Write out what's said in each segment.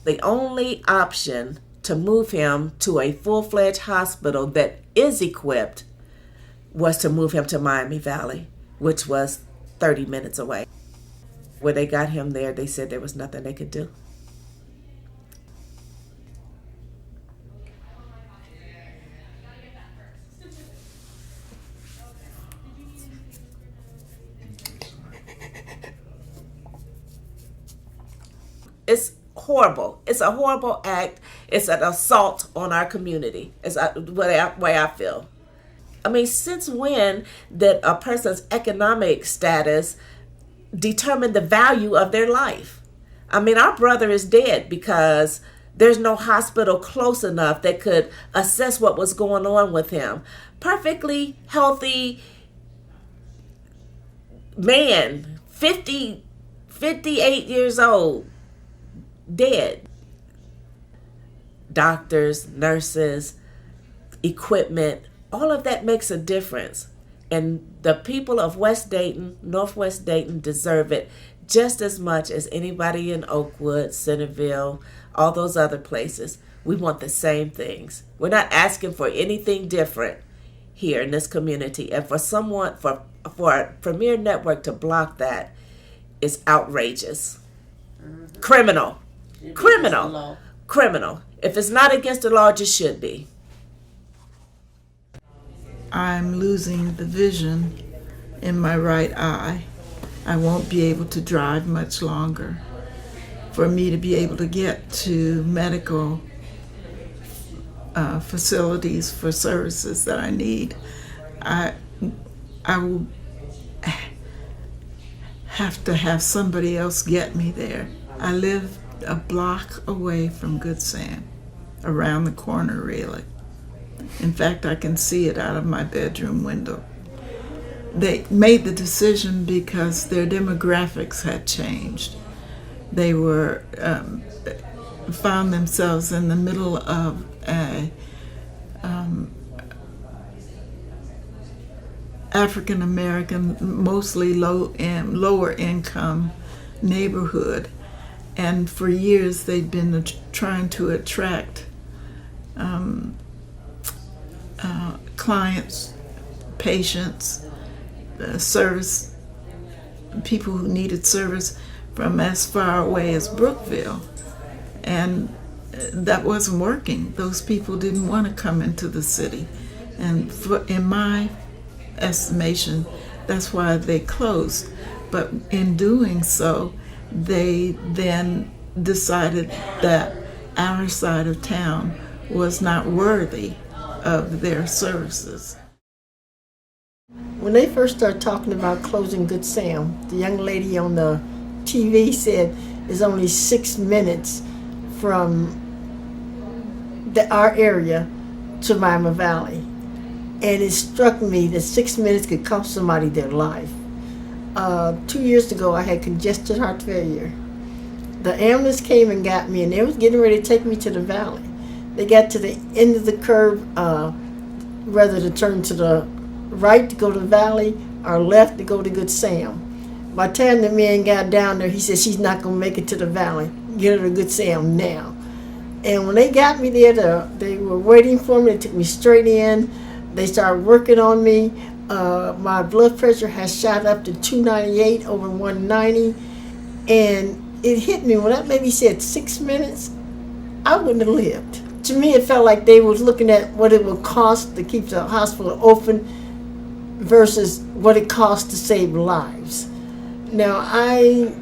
The only option to move him to a full-fledged hospital that is equipped was to move him to Miami Valley, which was 30 minutes away. When they got him there, they said there was nothing they could do. It's horrible. It's a horrible act. It's an assault on our community. It's the way I feel. I mean, since when did a person's economic status determine the value of their life? I mean, our brother is dead because there's no hospital close enough that could assess what was going on with him. Perfectly healthy man, 58 years old, dead. Doctors, nurses, equipment, all of that makes a difference. And the people of West Dayton, Northwest Dayton, deserve it just as much as anybody in Oakwood, Centerville, all those other places. We want the same things. We're not asking for anything different here in this community. And for a Premier Network to block that is outrageous. Mm-hmm. Criminal. If it's not against the law, it just should be. I'm losing the vision in my right eye. I won't be able to drive much longer. For me to be able to get to medical facilities for services that I need, I will have to have somebody else get me there. I live a block away from Good Sam, around the corner really. In fact, I can see it out of my bedroom window. They made the decision because their demographics had changed. They were found themselves in the middle of a African American, mostly lower income neighborhood, and for years they'd been trying to attract clients, patients, service, people who needed service from as far away as Brookville. And that wasn't working. Those people didn't want to come into the city. And in my estimation, that's why they closed. But in doing so, they then decided that our side of town was not worthy of their services. When they first started talking about closing Good Sam, the young lady on the TV said it's only 6 minutes from our area to Miami Valley. And it struck me that 6 minutes could cost somebody their life. 2 years ago, I had congestive heart failure. The ambulance came and got me, and they was getting ready to take me to the valley. They got to the end of the curve, whether to turn to the right to go to the valley or left to go to Good Sam. By the time the man got down there, he said, she's not going to make it to the valley. Get her to Good Sam now. And when they got me there, they were waiting for me. They took me straight in. They started working on me. My blood pressure has shot up to 298 over 190. And it hit me when that lady said 6 minutes, I wouldn't have lived. To me, it felt like they was looking at what it would cost to keep the hospital open versus what it costs to save lives. Now, I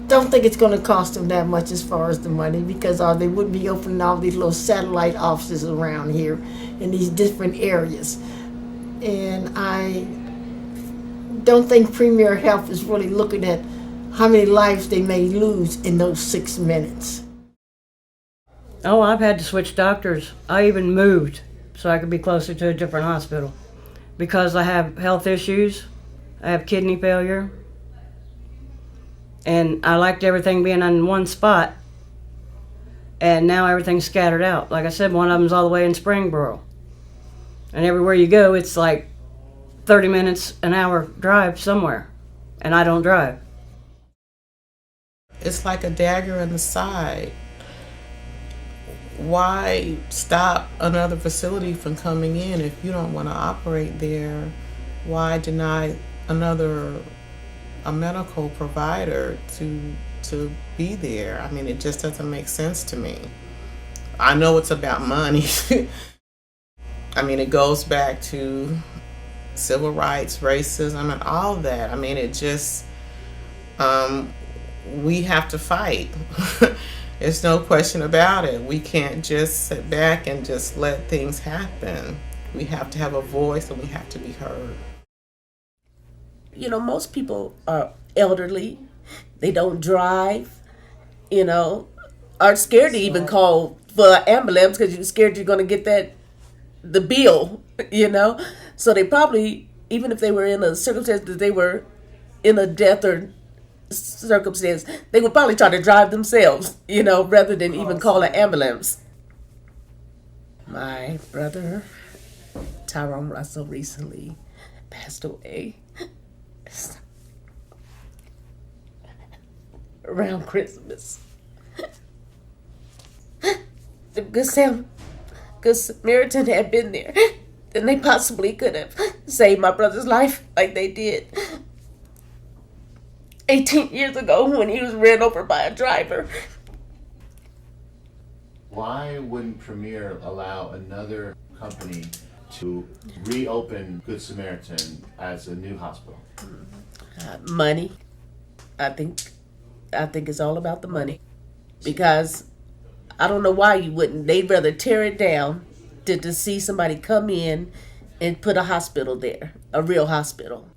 don't think it's going to cost them that much as far as the money, because they wouldn't be opening all these little satellite offices around here in these different areas. And I don't think Premier Health is really looking at how many lives they may lose in those 6 minutes. Oh, I've had to switch doctors. I even moved so I could be closer to a different hospital because I have health issues. I have kidney failure. And I liked everything being in one spot. And now everything's scattered out. Like I said, one of them's all the way in Springboro. And everywhere you go, it's like 30 minutes, an hour drive somewhere. And I don't drive. it's like a dagger in the side. Why stop another facility from coming in if you don't want to operate there? Why deny a medical provider to be there? I mean, it just doesn't make sense to me. I know it's about money. I mean, it goes back to civil rights, racism, and all that. I mean, it just, we have to fight. There's no question about it. We can't just sit back and just let things happen. We have to have a voice and we have to be heard. You know, most people are elderly. They don't drive, are scared to even call for an ambulance because you're scared you're going to get the bill, So they probably, even if they were in a circumstance that they were in a death or circumstance, they would probably try to drive themselves, rather than even call an ambulance. My brother, Tyrone Russell, recently passed away around Christmas. If Good Samaritan had been there, then they possibly could have saved my brother's life like they did 18 years ago when he was ran over by a driver. Why wouldn't Premier allow another company to reopen Good Samaritan as a new hospital? Money. I think it's all about the money. Because I don't know why you wouldn't. They'd rather tear it down than to see somebody come in and put a hospital there, a real hospital.